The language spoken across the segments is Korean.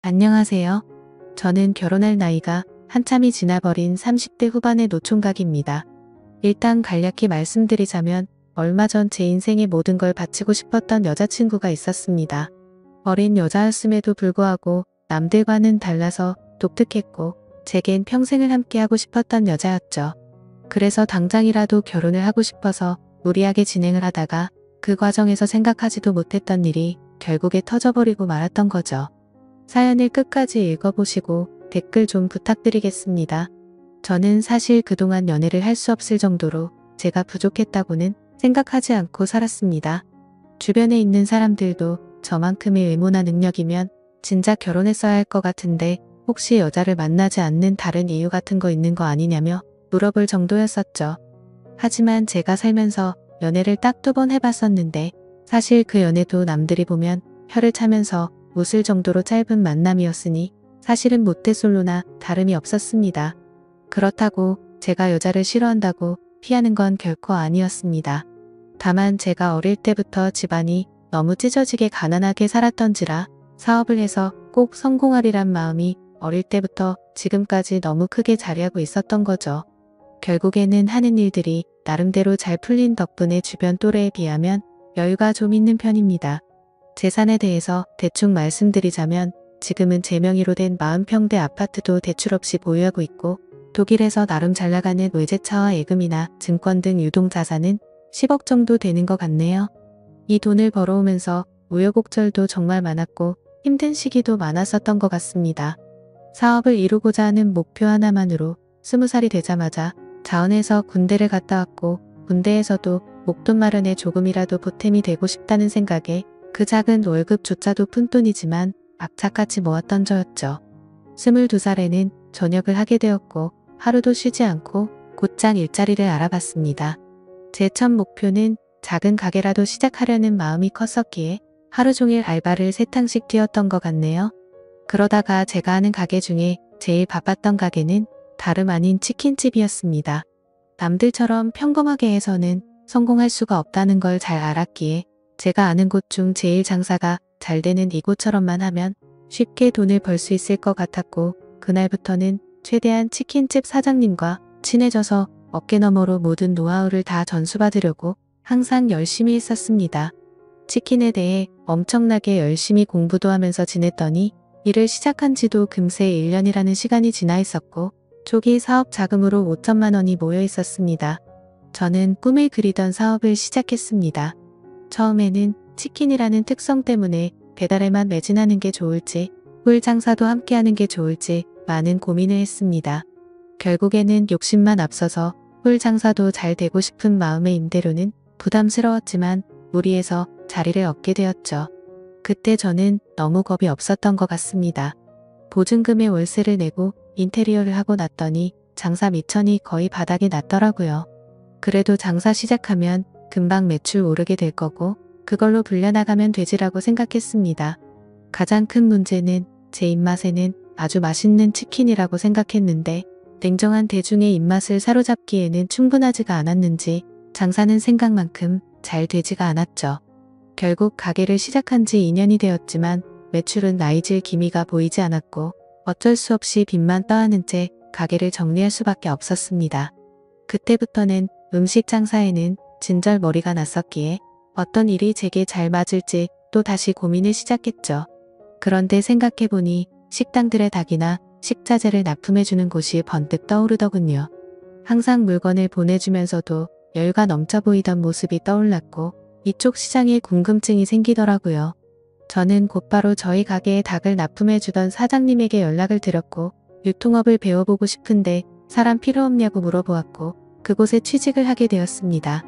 안녕하세요. 저는 결혼할 나이가 한참이 지나버린 30대 후반의 노총각입니다. 일단 간략히 말씀드리자면 얼마 전 제 인생의 모든 걸 바치고 싶었던 여자친구가 있었습니다. 어린 여자였음에도 불구하고 남들과는 달라서 독특했고 제겐 평생을 함께하고 싶었던 여자였죠. 그래서 당장이라도 결혼을 하고 싶어서 무리하게 진행을 하다가 그 과정에서 생각하지도 못했던 일이 결국에 터져버리고 말았던 거죠. 사연을 끝까지 읽어보시고 댓글 좀 부탁드리겠습니다. 저는 사실 그동안 연애를 할 수 없을 정도로 제가 부족했다고는 생각하지 않고 살았습니다. 주변에 있는 사람들도 저만큼의 외모나 능력이면 진작 결혼했어야 할 것 같은데 혹시 여자를 만나지 않는 다른 이유 같은 거 있는 거 아니냐며 물어볼 정도였었죠. 하지만 제가 살면서 연애를 딱 2번 해봤었는데 사실 그 연애도 남들이 보면 혀를 차면서 웃을 정도로 짧은 만남이었으니 사실은 모태솔로나 다름이 없었습니다. 그렇다고 제가 여자를 싫어한다고 피하는 건 결코 아니었습니다. 다만 제가 어릴 때부터 집안이 너무 찢어지게 가난하게 살았던지라 사업을 해서 꼭 성공하리란 마음이 어릴 때부터 지금까지 너무 크게 자리하고 있었던 거죠. 결국에는 하는 일들이 나름대로 잘 풀린 덕분에 주변 또래에 비하면 여유가 좀 있는 편입니다. 재산에 대해서 대충 말씀드리자면 지금은 제 명의로 된 40평대 아파트도 대출 없이 보유하고 있고 독일에서 나름 잘 나가는 외제차와 예금이나 증권 등 유동자산은 10억 정도 되는 것 같네요. 이 돈을 벌어오면서 우여곡절도 정말 많았고 힘든 시기도 많았었던 것 같습니다. 사업을 이루고자 하는 목표 하나만으로 20살이 되자마자 자원해서 군대를 갔다 왔고 군대에서도 목돈 마련에 조금이라도 보탬이 되고 싶다는 생각에 그 작은 월급조차도 푼돈이지만 악착같이 모았던 저였죠. 22살에는 전역을 하게 되었고 하루도 쉬지 않고 곧장 일자리를 알아봤습니다. 제 첫 목표는 작은 가게라도 시작하려는 마음이 컸었기에 하루 종일 알바를 3탕씩 뛰었던 것 같네요. 그러다가 제가 하는 가게 중에 제일 바빴던 가게는 다름 아닌 치킨집이었습니다. 남들처럼 평범하게 해서는 성공할 수가 없다는 걸 잘 알았기에 제가 아는 곳 중 제일 장사가 잘 되는 이곳처럼만 하면 쉽게 돈을 벌 수 있을 것 같았고 그날부터는 최대한 치킨집 사장님과 친해져서 어깨너머로 모든 노하우를 다 전수받으려고 항상 열심히 했었습니다. 치킨에 대해 엄청나게 열심히 공부도 하면서 지냈더니 일을 시작한 지도 금세 1년이라는 시간이 지나 있었고 초기 사업 자금으로 5천만 원이 모여 있었습니다. 저는 꿈을 그리던 사업을 시작했습니다. 처음에는 치킨이라는 특성 때문에 배달에만 매진하는 게 좋을지 꿀 장사도 함께 하는 게 좋을지 많은 고민을 했습니다. 결국에는 욕심만 앞서서 꿀 장사도 잘 되고 싶은 마음의 임대료는 부담스러웠지만 무리해서 자리를 얻게 되었죠. 그때 저는 너무 겁이 없었던 것 같습니다. 보증금의 월세를 내고 인테리어를 하고 났더니 장사 미천이 거의 바닥이 났더라고요. 그래도 장사 시작하면 금방 매출 오르게 될 거고 그걸로 불려나가면 되지라고 생각했습니다. 가장 큰 문제는 제 입맛에는 아주 맛있는 치킨이라고 생각했는데 냉정한 대중의 입맛을 사로잡기에는 충분하지가 않았는지 장사는 생각만큼 잘 되지가 않았죠. 결국 가게를 시작한 지 2년이 되었지만 매출은 나이질 기미가 보이지 않았고 어쩔 수 없이 빚만 떠안은 채 가게를 정리할 수밖에 없었습니다. 그때부터는 음식 장사에는 진절머리가 났었기에 어떤 일이 제게 잘 맞을지 또 다시 고민을 시작했죠. 그런데 생각해보니 식당들의 닭이나 식자재를 납품해주는 곳이 번뜩 떠오르더군요. 항상 물건을 보내주면서도 열과 넘쳐 보이던 모습이 떠올랐고 이쪽 시장에 궁금증이 생기더라고요. 저는 곧바로 저희 가게에 닭을 납품해주던 사장님에게 연락을 드렸고 유통업을 배워보고 싶은데 사람 필요 없냐고 물어보았고 그곳에 취직을 하게 되었습니다.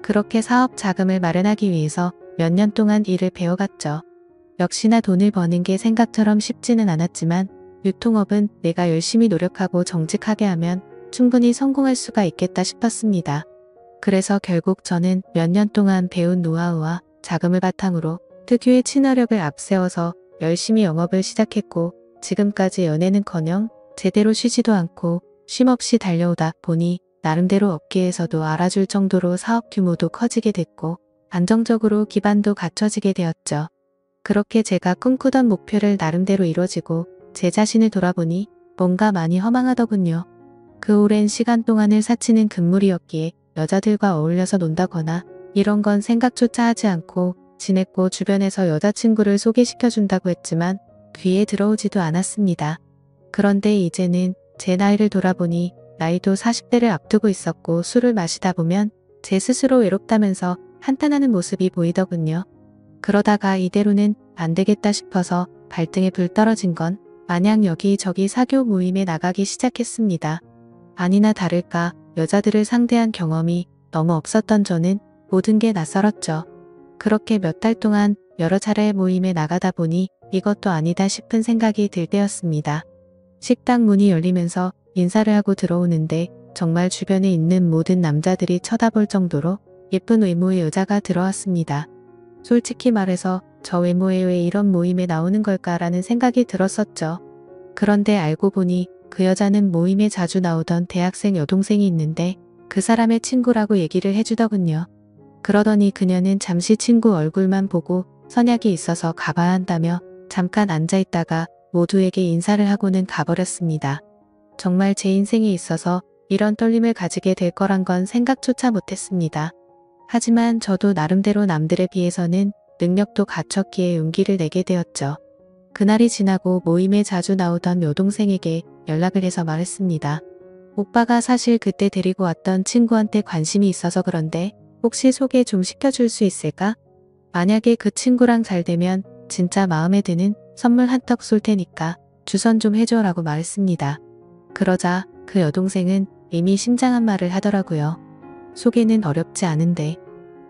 그렇게 사업 자금을 마련하기 위해서 몇 년 동안 일을 배워갔죠. 역시나 돈을 버는 게 생각처럼 쉽지는 않았지만 유통업은 내가 열심히 노력하고 정직하게 하면 충분히 성공할 수가 있겠다 싶었습니다. 그래서 결국 저는 몇 년 동안 배운 노하우와 자금을 바탕으로 특유의 친화력을 앞세워서 열심히 영업을 시작했고 지금까지 연애는커녕 제대로 쉬지도 않고 쉼없이 달려오다 보니 나름대로 업계에서도 알아줄 정도로 사업 규모도 커지게 됐고 안정적으로 기반도 갖춰지게 되었죠. 그렇게 제가 꿈꾸던 목표를 나름대로 이뤄지고 제 자신을 돌아보니 뭔가 많이 허망하더군요. 그 오랜 시간 동안을 사치는 금물이었기에 여자들과 어울려서 논다거나 이런 건 생각조차 하지 않고 지냈고 주변에서 여자친구를 소개시켜준다고 했지만 귀에 들어오지도 않았습니다. 그런데 이제는 제 나이를 돌아보니 나이도 40대를 앞두고 있었고 술을 마시다 보면 제 스스로 외롭다면서 한탄하는 모습이 보이더군요. 그러다가 이대로는 안 되겠다 싶어서 발등에 불 떨어진 건 마냥 여기저기 사교 모임에 나가기 시작했습니다. 아니나 다를까 여자들을 상대한 경험이 너무 없었던 저는 모든 게 낯설었죠. 그렇게 몇 달 동안 여러 차례 모임에 나가다 보니 이것도 아니다 싶은 생각이 들 때였습니다. 식당 문이 열리면서 인사를 하고 들어오는데 정말 주변에 있는 모든 남자들이 쳐다볼 정도로 예쁜 외모의 여자가 들어왔습니다. 솔직히 말해서 저 외모에 왜 이런 모임에 나오는 걸까라는 생각이 들었었죠. 그런데 알고 보니 그 여자는 모임에 자주 나오던 대학생 여동생이 있는데 그 사람의 친구라고 얘기를 해주더군요. 그러더니 그녀는 잠시 친구 얼굴만 보고 선약이 있어서 가봐야 한다며 잠깐 앉아있다가 모두에게 인사를 하고는 가버렸습니다. 정말 제 인생에 있어서 이런 떨림을 가지게 될 거란 건 생각조차 못했습니다. 하지만 저도 나름대로 남들에 비해서는 능력도 갖췄기에 용기를 내게 되었죠. 그날이 지나고 모임에 자주 나오던 여동생에게 연락을 해서 말했습니다. 오빠가 사실 그때 데리고 왔던 친구한테 관심이 있어서 그런데 혹시 소개 좀 시켜줄 수 있을까? 만약에 그 친구랑 잘 되면 진짜 마음에 드는 선물 한턱 쏠 테니까 주선 좀 해줘라고 말했습니다. 그러자 그 여동생은 이미 심장한 말을 하더라고요. 소개는 어렵지 않은데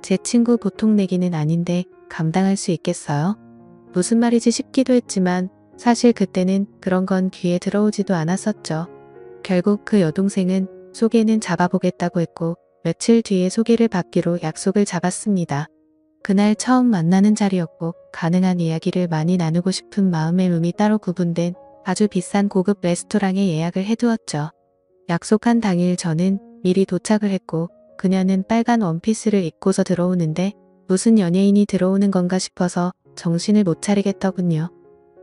제 친구 보통 내기는 아닌데 감당할 수 있겠어요? 무슨 말이지 싶기도 했지만 사실 그때는 그런 건 귀에 들어오지도 않았었죠. 결국 그 여동생은 소개는 잡아보겠다고 했고 며칠 뒤에 소개를 받기로 약속을 잡았습니다. 그날 처음 만나는 자리였고 가능한 이야기를 많이 나누고 싶은 마음의 음이 따로 구분된 아주 비싼 고급 레스토랑에 예약을 해두었죠. 약속한 당일 저는 미리 도착을 했고 그녀는 빨간 원피스를 입고서 들어오는데 무슨 연예인이 들어오는 건가 싶어서 정신을 못 차리겠더군요.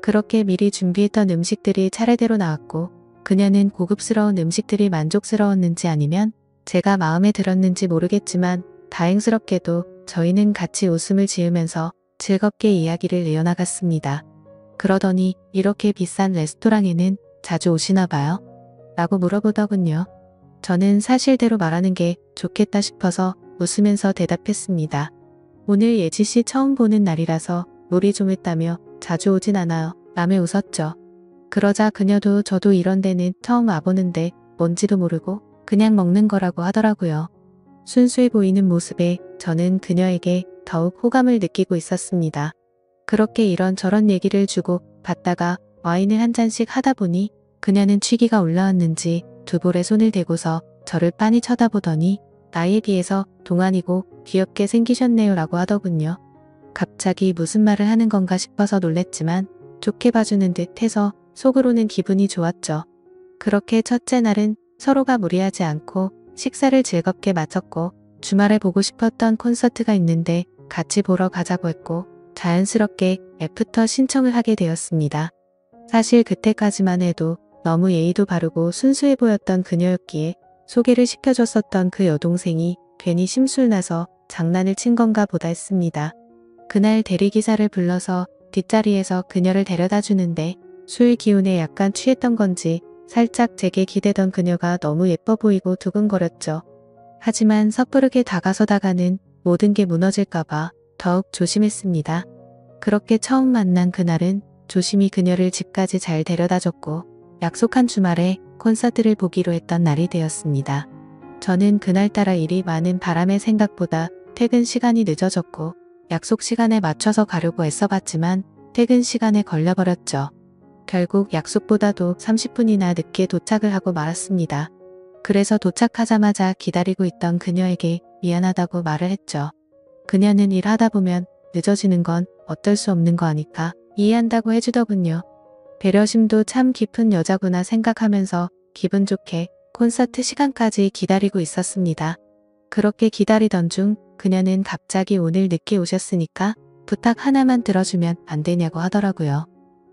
그렇게 미리 준비했던 음식들이 차례대로 나왔고 그녀는 고급스러운 음식들이 만족스러웠는지 아니면 제가 마음에 들었는지 모르겠지만 다행스럽게도 저희는 같이 웃음을 지으면서 즐겁게 이야기를 이어나갔습니다. 그러더니 이렇게 비싼 레스토랑에는 자주 오시나 봐요? 라고 물어보더군요. 저는 사실대로 말하는 게 좋겠다 싶어서 웃으면서 대답했습니다. 오늘 예지씨 처음 보는 날이라서 놀이 좀 했다며 자주 오진 않아요. 라며 웃었죠. 그러자 그녀도 저도 이런 데는 처음 와보는데 뭔지도 모르고 그냥 먹는 거라고 하더라고요. 순수해 보이는 모습에 저는 그녀에게 더욱 호감을 느끼고 있었습니다. 그렇게 이런저런 얘기를 주고 받다가 와인을 한 잔씩 하다 보니 그녀는 취기가 올라왔는지 두 볼에 손을 대고서 저를 빤히 쳐다보더니 나이에 비해서 동안이고 귀엽게 생기셨네요 라고 하더군요. 갑자기 무슨 말을 하는 건가 싶어서 놀랬지만 좋게 봐주는 듯 해서 속으로는 기분이 좋았죠. 그렇게 첫째 날은 서로가 무리하지 않고 식사를 즐겁게 마쳤고 주말에 보고 싶었던 콘서트가 있는데 같이 보러 가자고 했고 자연스럽게 애프터 신청을 하게 되었습니다. 사실 그때까지만 해도 너무 예의도 바르고 순수해 보였던 그녀였기에 소개를 시켜줬었던 그 여동생이 괜히 심술나서 장난을 친 건가 보다 했습니다. 그날 대리기사를 불러서 뒷자리에서 그녀를 데려다 주는데 술 기운에 약간 취했던 건지 살짝 제게 기대던 그녀가 너무 예뻐 보이고 두근거렸죠. 하지만 섣부르게 다가서다가는 모든 게 무너질까봐 더욱 조심했습니다. 그렇게 처음 만난 그날은 조심히 그녀를 집까지 잘 데려다줬고 약속한 주말에 콘서트를 보기로 했던 날이 되었습니다. 저는 그날따라 일이 많은 바람에 생각보다 퇴근 시간이 늦어졌고 약속 시간에 맞춰서 가려고 애써봤지만 퇴근 시간에 걸려버렸죠. 결국 약속보다도 30분이나 늦게 도착을 하고 말았습니다. 그래서 도착하자마자 기다리고 있던 그녀에게 미안하다고 말을 했죠. 그녀는 일하다 보면 늦어지는 건 어쩔 수 없는 거 아니까 이해한다고 해주더군요. 배려심도 참 깊은 여자구나 생각하면서 기분 좋게 콘서트 시간까지 기다리고 있었습니다. 그렇게 기다리던 중 그녀는 갑자기 오늘 늦게 오셨으니까 부탁 하나만 들어주면 안 되냐고 하더라고요.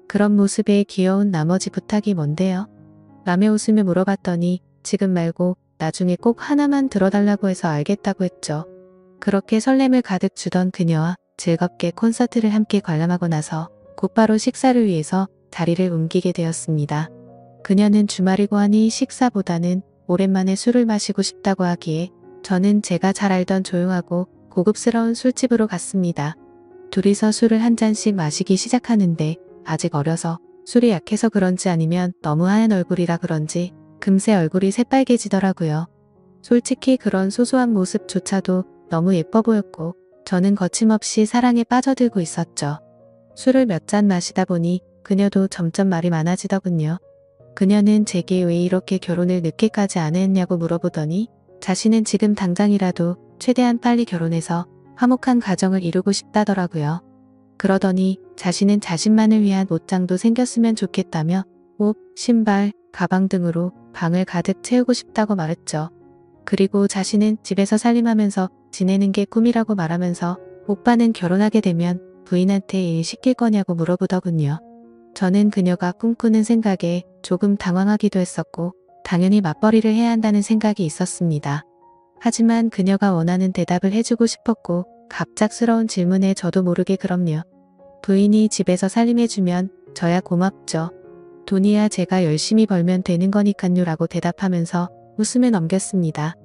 그런 모습에 귀여운 나머지 부탁이 뭔데요? 라며 웃으며 물어봤더니 지금 말고 나중에 꼭 하나만 들어달라고 해서 알겠다고 했죠. 그렇게 설렘을 가득 주던 그녀와 즐겁게 콘서트를 함께 관람하고 나서 곧바로 식사를 위해서 자리를 옮기게 되었습니다. 그녀는 주말이고 하니 식사보다는 오랜만에 술을 마시고 싶다고 하기에 저는 제가 잘 알던 조용하고 고급스러운 술집으로 갔습니다. 둘이서 술을 한 잔씩 마시기 시작하는데 아직 어려서 술이 약해서 그런지 아니면 너무 하얀 얼굴이라 그런지 금세 얼굴이 새빨개지더라고요. 솔직히 그런 소소한 모습조차도 너무 예뻐 보였고 저는 거침없이 사랑에 빠져들고 있었죠. 술을 몇 잔 마시다 보니 그녀도 점점 말이 많아지더군요. 그녀는 제게 왜 이렇게 결혼을 늦게까지 안 했냐고 물어보더니 자신은 지금 당장이라도 최대한 빨리 결혼해서 화목한 가정을 이루고 싶다더라고요. 그러더니 자신은 자신만을 위한 옷장도 생겼으면 좋겠다며 옷, 신발, 가방 등으로 방을 가득 채우고 싶다고 말했죠. 그리고 자신은 집에서 살림하면서 지내는 게 꿈이라고 말하면서 오빠는 결혼하게 되면 부인한테 일 시킬 거냐고 물어보더군요. 저는 그녀가 꿈꾸는 생각에 조금 당황하기도 했었고 당연히 맞벌이를 해야 한다는 생각이 있었습니다. 하지만 그녀가 원하는 대답을 해주고 싶었고 갑작스러운 질문에 저도 모르게 그럼요. 부인이 집에서 살림해주면 저야 고맙죠. 돈이야 제가 열심히 벌면 되는 거니깐요 라고 대답하면서 웃으며 넘겼습니다.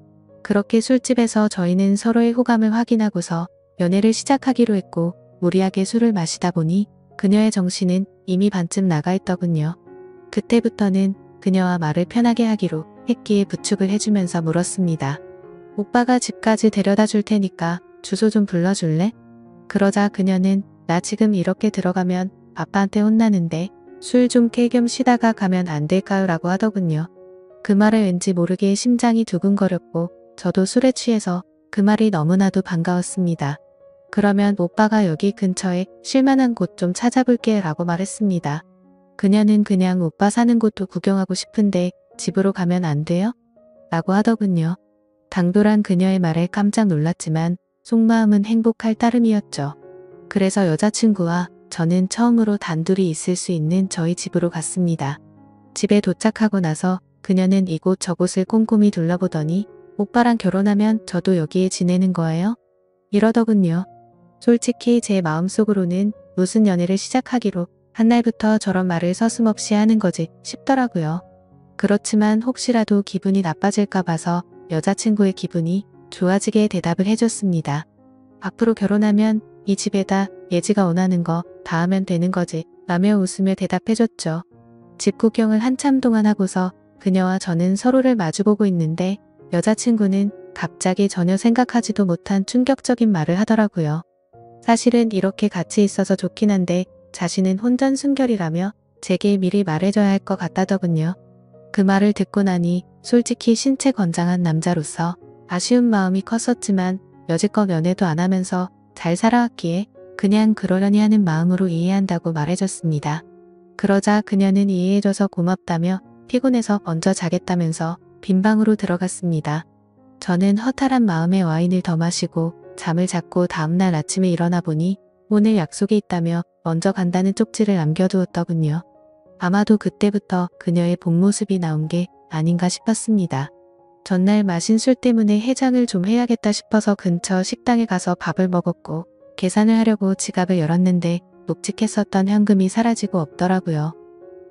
그렇게 술집에서 저희는 서로의 호감을 확인하고서 연애를 시작하기로 했고 무리하게 술을 마시다 보니 그녀의 정신은 이미 반쯤 나가 있더군요. 그때부터는 그녀와 말을 편하게 하기로 했기에 부축을 해주면서 물었습니다. 오빠가 집까지 데려다 줄 테니까 주소 좀 불러줄래? 그러자 그녀는 나 지금 이렇게 들어가면 아빠한테 혼나는데 술 좀 깨 겸 쉬다가 가면 안 될까요? 라고 하더군요. 그 말에 왠지 모르게 심장이 두근거렸고 저도 술에 취해서 그 말이 너무나도 반가웠습니다. 그러면 오빠가 여기 근처에 쉴만한 곳 좀 찾아볼게 라고 말했습니다. 그녀는 그냥 오빠 사는 곳도 구경하고 싶은데 집으로 가면 안 돼요? 라고 하더군요. 당돌한 그녀의 말에 깜짝 놀랐지만 속마음은 행복할 따름이었죠. 그래서 여자친구와 저는 처음으로 단둘이 있을 수 있는 저희 집으로 갔습니다. 집에 도착하고 나서 그녀는 이곳 저곳을 꼼꼼히 둘러보더니 오빠랑 결혼하면 저도 여기에 지내는 거예요? 이러더군요. 솔직히 제 마음속으로는 무슨 연애를 시작하기로 한 날부터 저런 말을 서슴없이 하는 거지 싶더라고요. 그렇지만 혹시라도 기분이 나빠질까 봐서 여자친구의 기분이 좋아지게 대답을 해줬습니다. 앞으로 결혼하면 이 집에다 예지가 원하는 거 다 하면 되는 거지 라며 웃으며 대답해줬죠. 집 구경을 한참 동안 하고서 그녀와 저는 서로를 마주보고 있는데 여자친구는 갑자기 전혀 생각하지도 못한 충격적인 말을 하더라고요. 사실은 이렇게 같이 있어서 좋긴 한데 자신은 혼전순결이라며 제게 미리 말해줘야 할 것 같다더군요. 그 말을 듣고 나니 솔직히 신체 건장한 남자로서 아쉬운 마음이 컸었지만 여지껏 연애도 안 하면서 잘 살아왔기에 그냥 그러려니 하는 마음으로 이해한다고 말해줬습니다. 그러자 그녀는 이해해줘서 고맙다며 피곤해서 먼저 자겠다면서 빈 방으로 들어갔습니다. 저는 허탈한 마음에 와인을 더 마시고 잠을 잤고 다음날 아침에 일어나 보니 오늘 약속이 있다며 먼저 간다는 쪽지를 남겨두었더군요. 아마도 그때부터 그녀의 본 모습이 나온 게 아닌가 싶었습니다. 전날 마신 술 때문에 해장을 좀 해야겠다 싶어서 근처 식당에 가서 밥을 먹었고 계산을 하려고 지갑을 열었는데 묵직했었던 현금이 사라지고 없더라고요.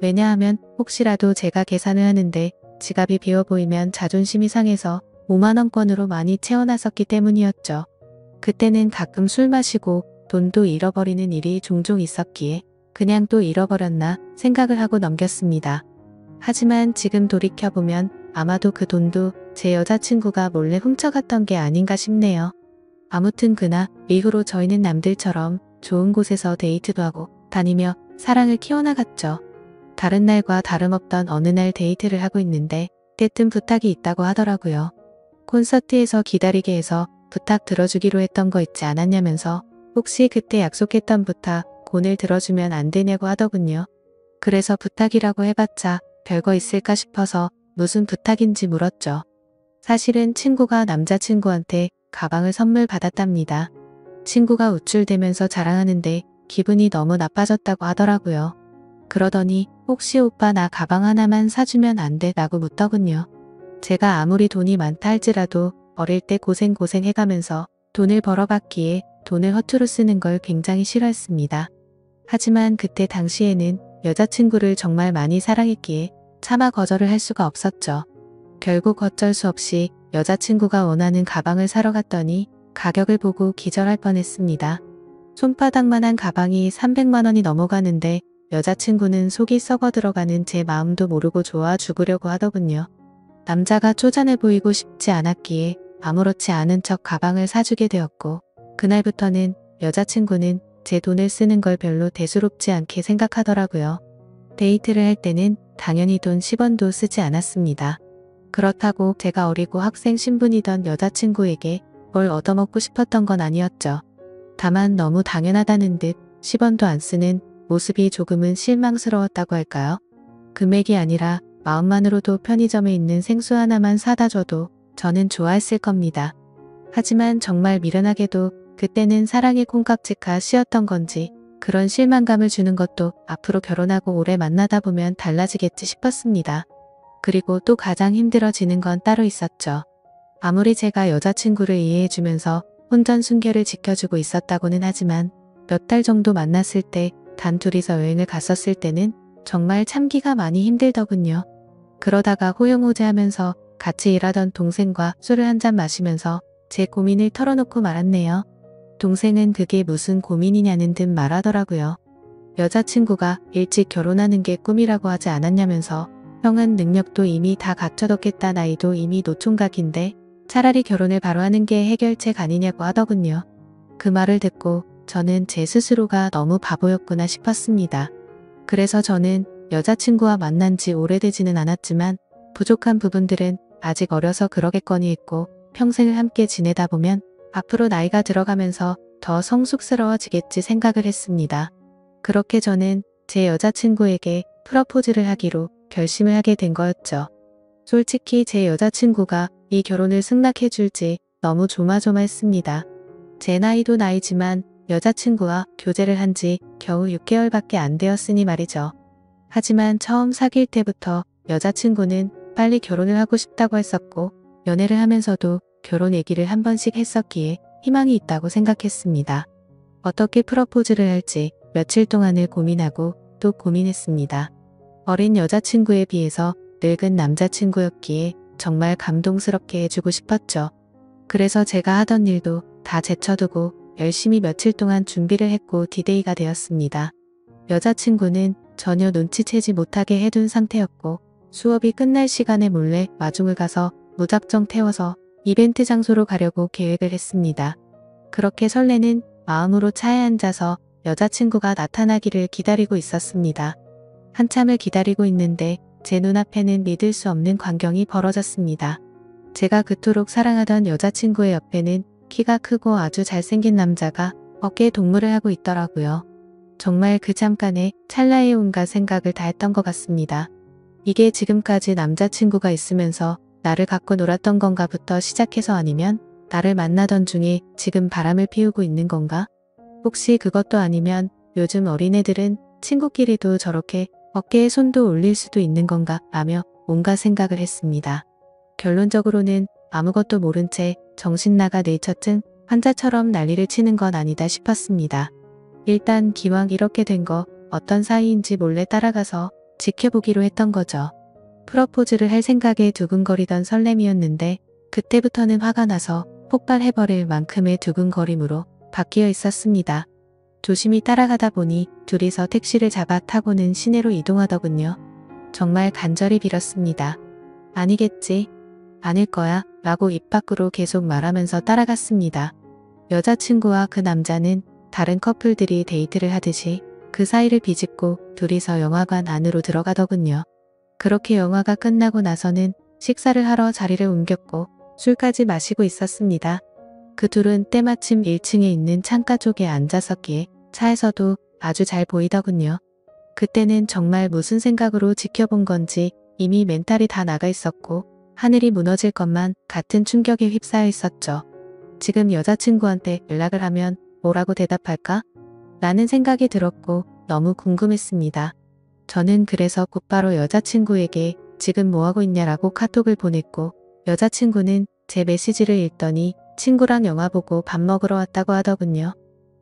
왜냐하면 혹시라도 제가 계산을 하는데 지갑이 비어 보이면 자존심이 상해서 5만원권으로 많이 채워놨었기 때문이었죠. 그때는 가끔 술 마시고 돈도 잃어버리는 일이 종종 있었기에 그냥 또 잃어버렸나 생각을 하고 넘겼습니다. 하지만 지금 돌이켜보면 아마도 그 돈도 제 여자친구가 몰래 훔쳐갔던 게 아닌가 싶네요. 아무튼 그날 이후로 저희는 남들처럼 좋은 곳에서 데이트도 하고 다니며 사랑을 키워나갔죠. 다른 날과 다름없던 어느 날 데이트를 하고 있는데 때뜸 부탁이 있다고 하더라고요. 콘서트에서 기다리게 해서 부탁 들어주기로 했던 거 있지 않았냐면서 혹시 그때 약속했던 부탁 오늘 들어주면 안 되냐고 하더군요. 그래서 부탁이라고 해봤자 별거 있을까 싶어서 무슨 부탁인지 물었죠. 사실은 친구가 남자친구한테 가방을 선물 받았답니다. 친구가 우쭐대면서 자랑하는데 기분이 너무 나빠졌다고 하더라고요. 그러더니 혹시 오빠 나 가방 하나만 사주면 안 돼? 라고 묻더군요. 제가 아무리 돈이 많다 할지라도 어릴 때 고생 해가면서 돈을 벌어봤기에 돈을 허투루 쓰는 걸 굉장히 싫어했습니다. 하지만 그때 당시에는 여자친구를 정말 많이 사랑했기에 차마 거절을 할 수가 없었죠. 결국 어쩔 수 없이 여자친구가 원하는 가방을 사러 갔더니 가격을 보고 기절할 뻔했습니다. 손바닥만한 가방이 300만 원이 넘어가는데 여자친구는 속이 썩어 들어가는 제 마음도 모르고 좋아 죽으려고 하더군요. 남자가 쪼잔해 보이고 싶지 않았기에 아무렇지 않은 척 가방을 사주게 되었고 그날부터는 여자친구는 제 돈을 쓰는 걸 별로 대수롭지 않게 생각하더라고요. 데이트를 할 때는 당연히 돈 10원도 쓰지 않았습니다. 그렇다고 제가 어리고 학생 신분이던 여자친구에게 뭘 얻어먹고 싶었던 건 아니었죠. 다만 너무 당연하다는 듯 10원도 안 쓰는 모습이 조금은 실망스러웠다고 할까요? 금액이 아니라 마음만으로도 편의점에 있는 생수 하나만 사다 줘도 저는 좋아했을 겁니다. 하지만 정말 미련하게도 그때는 사랑의 콩깍지가 씌었던 건지 그런 실망감을 주는 것도 앞으로 결혼하고 오래 만나다 보면 달라지겠지 싶었습니다. 그리고 또 가장 힘들어지는 건 따로 있었죠. 아무리 제가 여자친구를 이해해주면서 혼전순결을 지켜주고 있었다고는 하지만 몇 달 정도 만났을 때 단 둘이서 여행을 갔었을 때는 정말 참기가 많이 힘들더군요. 그러다가 호영호재하면서 같이 일하던 동생과 술을 한잔 마시면서 제 고민을 털어놓고 말았네요. 동생은 그게 무슨 고민이냐는 듯 말하더라고요. 여자친구가 일찍 결혼하는 게 꿈이라고 하지 않았냐면서 형은 능력도 이미 다 갖춰뒀겠다 나이도 이미 노총각인데 차라리 결혼을 바로 하는 게 해결책 아니냐고 하더군요. 그 말을 듣고 저는 제 스스로가 너무 바보였구나 싶었습니다. 그래서 저는 여자친구와 만난 지 오래되지는 않았지만 부족한 부분들은 아직 어려서 그러겠거니 했고 평생을 함께 지내다 보면 앞으로 나이가 들어가면서 더 성숙스러워지겠지 생각을 했습니다. 그렇게 저는 제 여자친구에게 프러포즈를 하기로 결심을 하게 된 거였죠. 솔직히 제 여자친구가 이 결혼을 승낙해 줄지 너무 조마조마했습니다. 제 나이도 나이지만 여자친구와 교제를 한 지 겨우 6개월밖에 안 되었으니 말이죠. 하지만 처음 사귈 때부터 여자친구는 빨리 결혼을 하고 싶다고 했었고 연애를 하면서도 결혼 얘기를 한 번씩 했었기에 희망이 있다고 생각했습니다. 어떻게 프러포즈를 할지 며칠 동안을 고민하고 또 고민했습니다. 어린 여자친구에 비해서 늙은 남자친구였기에 정말 감동스럽게 해주고 싶었죠. 그래서 제가 하던 일도 다 제쳐두고 열심히 며칠 동안 준비를 했고 디데이가 되었습니다. 여자친구는 전혀 눈치채지 못하게 해둔 상태였고 수업이 끝날 시간에 몰래 마중을 가서 무작정 태워서 이벤트 장소로 가려고 계획을 했습니다. 그렇게 설레는 마음으로 차에 앉아서 여자친구가 나타나기를 기다리고 있었습니다. 한참을 기다리고 있는데 제 눈앞에는 믿을 수 없는 광경이 벌어졌습니다. 제가 그토록 사랑하던 여자친구의 옆에는 키가 크고 아주 잘생긴 남자가 어깨에 동무를 하고 있더라고요. 정말 그 잠깐에 찰나에 온갖 생각을 다 했던 것 같습니다. 이게 지금까지 남자친구가 있으면서 나를 갖고 놀았던 건가부터 시작해서 아니면 나를 만나던 중에 지금 바람을 피우고 있는 건가? 혹시 그것도 아니면 요즘 어린애들은 친구끼리도 저렇게 어깨에 손도 올릴 수도 있는 건가? 라며 온갖 생각을 했습니다. 결론적으로는 아무것도 모른 채 정신나가 뇌처증 환자처럼 난리를 치는 건 아니다 싶었습니다. 일단 기왕 이렇게 된 거 어떤 사이인지 몰래 따라가서 지켜보기로 했던 거죠. 프러포즈를 할 생각에 두근거리던 설렘이었는데 그때부터는 화가 나서 폭발해버릴 만큼의 두근거림으로 바뀌어 있었습니다. 조심히 따라가다 보니 둘이서 택시를 잡아 타고는 시내로 이동하더군요. 정말 간절히 빌었습니다. 아니겠지. 아닐 거야 라고 입 밖으로 계속 말하면서 따라갔습니다. 여자친구와 그 남자는 다른 커플들이 데이트를 하듯이 그 사이를 비집고 둘이서 영화관 안으로 들어가더군요. 그렇게 영화가 끝나고 나서는 식사를 하러 자리를 옮겼고 술까지 마시고 있었습니다. 그 둘은 때마침 1층에 있는 창가 쪽에 앉았었기에 차에서도 아주 잘 보이더군요. 그때는 정말 무슨 생각으로 지켜본 건지 이미 멘탈이 다 나가 있었고 하늘이 무너질 것만 같은 충격에 휩싸여 있었죠. 지금 여자친구한테 연락을 하면 뭐라고 대답할까? 라는 생각이 들었고 너무 궁금했습니다. 저는 그래서 곧바로 여자친구에게 지금 뭐하고 있냐라고 카톡을 보냈고 여자친구는 제 메시지를 읽더니 친구랑 영화 보고 밥 먹으러 왔다고 하더군요.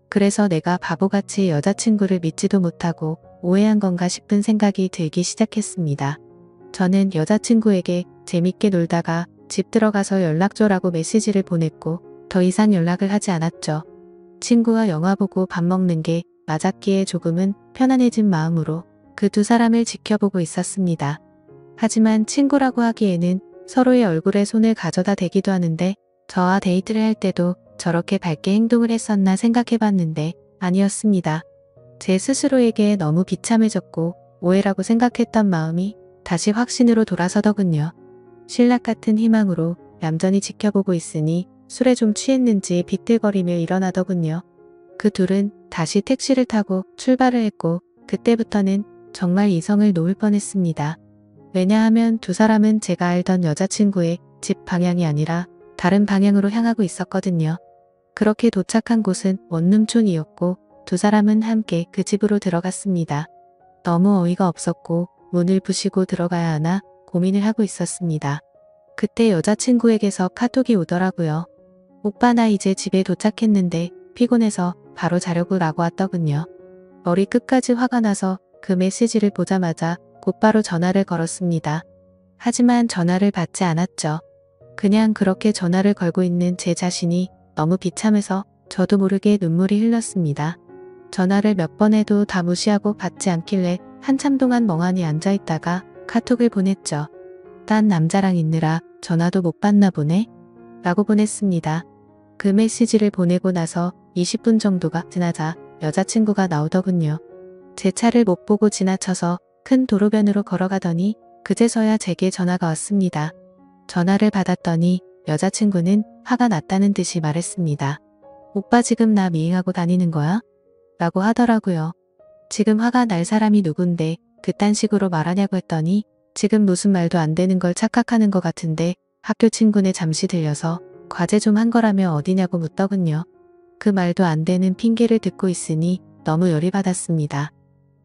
그래서 내가 바보같이 여자친구를 믿지도 못하고 오해한 건가 싶은 생각이 들기 시작했습니다. 저는 여자친구에게 재밌게 놀다가 집 들어가서 연락 줘라고 메시지를 보냈고 더 이상 연락을 하지 않았죠. 친구와 영화 보고 밥 먹는 게 맞았기에 조금은 편안해진 마음으로 그 두 사람을 지켜보고 있었습니다. 하지만 친구라고 하기에는 서로의 얼굴에 손을 가져다 대기도 하는데 저와 데이트를 할 때도 저렇게 밝게 행동을 했었나 생각해봤는데 아니었습니다. 제 스스로에게 너무 비참해졌고 오해라고 생각했던 마음이 다시 확신으로 돌아서더군요. 신락 같은 희망으로 얌전히 지켜보고 있으니 술에 좀 취했는지 비틀거리며 일어나더군요. 그 둘은 다시 택시를 타고 출발을 했고 그때부터는 정말 이성을 놓을 뻔했습니다. 왜냐하면 두 사람은 제가 알던 여자친구의 집 방향이 아니라 다른 방향으로 향하고 있었거든요. 그렇게 도착한 곳은 원룸촌이었고 두 사람은 함께 그 집으로 들어갔습니다. 너무 어이가 없었고 문을 부시고 들어가야 하나 고민을 하고 있었습니다. 그때 여자친구에게서 카톡이 오더라고요. 오빠 나 이제 집에 도착했는데 피곤해서 바로 자려고 라고 하더군요. 머리 끝까지 화가 나서 그 메시지를 보자마자 곧바로 전화를 걸었습니다. 하지만 전화를 받지 않았죠. 그냥 그렇게 전화를 걸고 있는 제 자신이 너무 비참해서 저도 모르게 눈물이 흘렀습니다. 전화를 몇 번 해도 다 무시하고 받지 않길래 한참 동안 멍하니 앉아있다가 카톡을 보냈죠. 딴 남자랑 있느라 전화도 못 받나 보네? 라고 보냈습니다. 그 메시지를 보내고 나서 20분 정도가 지나자 여자친구가 나오더군요. 제 차를 못 보고 지나쳐서 큰 도로변으로 걸어가더니 그제서야 제게 전화가 왔습니다. 전화를 받았더니 여자친구는 화가 났다는 듯이 말했습니다. 오빠 지금 나 미행하고 다니는 거야? 라고 하더라고요. 지금 화가 날 사람이 누군데 그딴 식으로 말하냐고 했더니 지금 무슨 말도 안 되는 걸 착각하는 것 같은데 학교 친구네 잠시 들려서 과제 좀 한 거라며 어디냐고 묻더군요. 그 말도 안 되는 핑계를 듣고 있으니 너무 열이 받았습니다.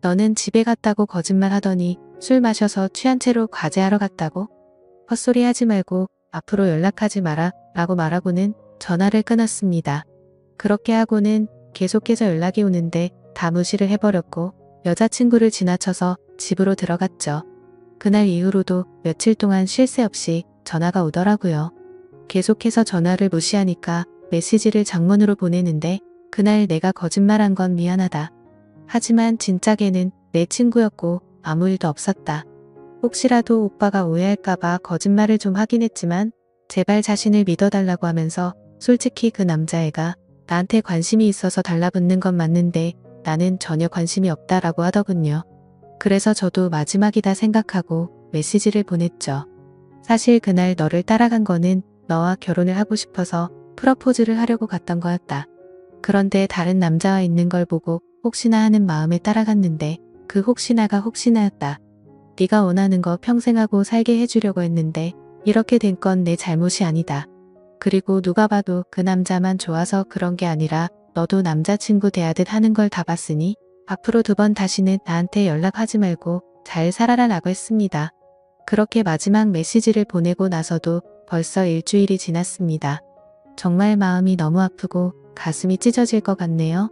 너는 집에 갔다고 거짓말 하더니 술 마셔서 취한 채로 과제하러 갔다고? 헛소리 하지 말고 앞으로 연락하지 마라 라고 말하고는 전화를 끊었습니다. 그렇게 하고는 계속해서 연락이 오는데 다 무시를 해버렸고 여자친구를 지나쳐서 집으로 들어갔죠. 그날 이후로도 며칠 동안 쉴 새 없이 전화가 오더라고요. 계속해서 전화를 무시하니까 메시지를 장문으로 보내는데 그날 내가 거짓말한 건 미안하다. 하지만 진짜 걔는 내 친구였고 아무 일도 없었다. 혹시라도 오빠가 오해할까봐 거짓말을 좀 하긴 했지만 제발 자신을 믿어달라고 하면서 솔직히 그 남자애가 나한테 관심이 있어서 달라붙는 건 맞는데 나는 전혀 관심이 없다라고 하더군요. 그래서 저도 마지막이다 생각하고 메시지를 보냈죠. 사실 그날 너를 따라간 거는 너와 결혼을 하고 싶어서 프러포즈를 하려고 갔던 거였다. 그런데 다른 남자와 있는 걸 보고 혹시나 하는 마음에 따라갔는데 그 혹시나가 혹시나였다. 네가 원하는 거 평생 하고 살게 해주려고 했는데 이렇게 된 건 내 잘못이 아니다. 그리고 누가 봐도 그 남자만 좋아서 그런 게 아니라 너도 남자친구 대하듯 하는 걸 다 봤으니 앞으로 2번 다시는 나한테 연락하지 말고 잘 살아라 라고 했습니다. 그렇게 마지막 메시지를 보내고 나서도 벌써 일주일이 지났습니다. 정말 마음이 너무 아프고 가슴이 찢어질 것 같네요.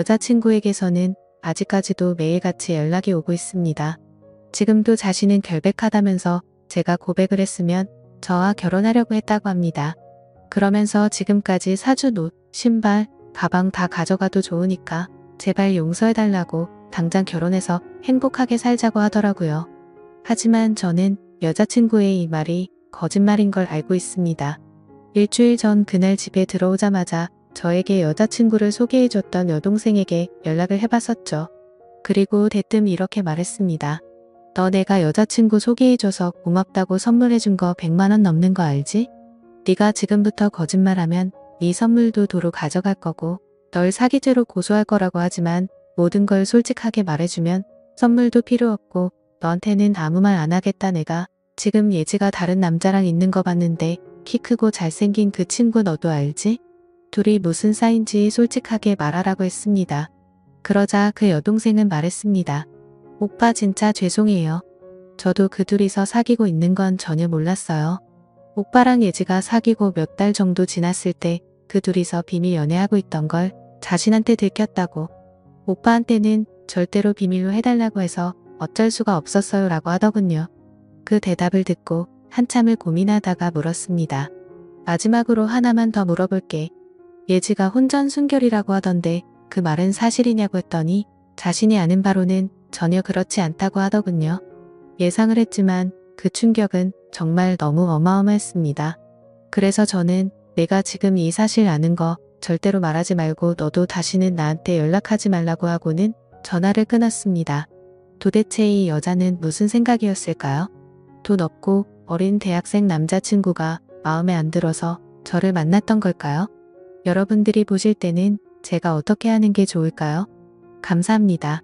여자친구에게서는 아직까지도 매일같이 연락이 오고 있습니다. 지금도 자신은 결백하다면서 제가 고백을 했으면 저와 결혼하려고 했다고 합니다. 그러면서 지금까지 사준 옷, 신발, 가방 다 가져가도 좋으니까 제발 용서해달라고 당장 결혼해서 행복하게 살자고 하더라고요. 하지만 저는 여자친구의 이 말이 거짓말인 걸 알고 있습니다. 일주일 전 그날 집에 들어오자마자 저에게 여자친구를 소개해줬던 여동생에게 연락을 해봤었죠. 그리고 대뜸 이렇게 말했습니다. 너 내가 여자친구 소개해줘서 고맙다고 선물해준 거 100만 원 넘는 거 알지? 네가 지금부터 거짓말하면 네 선물도 도로 가져갈 거고 널 사기죄로 고소할 거라고 하지만 모든 걸 솔직하게 말해주면 선물도 필요 없고 너한테는 아무 말 안 하겠다. 내가 지금 예지가 다른 남자랑 있는 거 봤는데 키 크고 잘생긴 그 친구 너도 알지? 둘이 무슨 사이인지 솔직하게 말하라고 했습니다. 그러자 그 여동생은 말했습니다. 오빠 진짜 죄송해요. 저도 그 둘이서 사귀고 있는 건 전혀 몰랐어요. 오빠랑 예지가 사귀고 몇 달 정도 지났을 때 그 둘이서 비밀 연애하고 있던 걸 자신한테 들켰다고. 오빠한테는 절대로 비밀로 해달라고 해서 어쩔 수가 없었어요 라고 하더군요. 그 대답을 듣고 한참을 고민하다가 물었습니다. 마지막으로 하나만 더 물어볼게. 예지가 혼전 순결이라고 하던데 그 말은 사실이냐고 했더니 자신이 아는 바로는 전혀 그렇지 않다고 하더군요. 예상을 했지만 그 충격은 정말 너무 어마어마했습니다. 그래서 저는 내가 지금 이 사실 아는 거 절대로 말하지 말고 너도 다시는 나한테 연락하지 말라고 하고는 전화를 끊었습니다. 도대체 이 여자는 무슨 생각이었을까요? 돈 없고 어린 대학생 남자친구가 마음에 안 들어서 저를 만났던 걸까요? 여러분들이 보실 때는 제가 어떻게 하는 게 좋을까요? 감사합니다.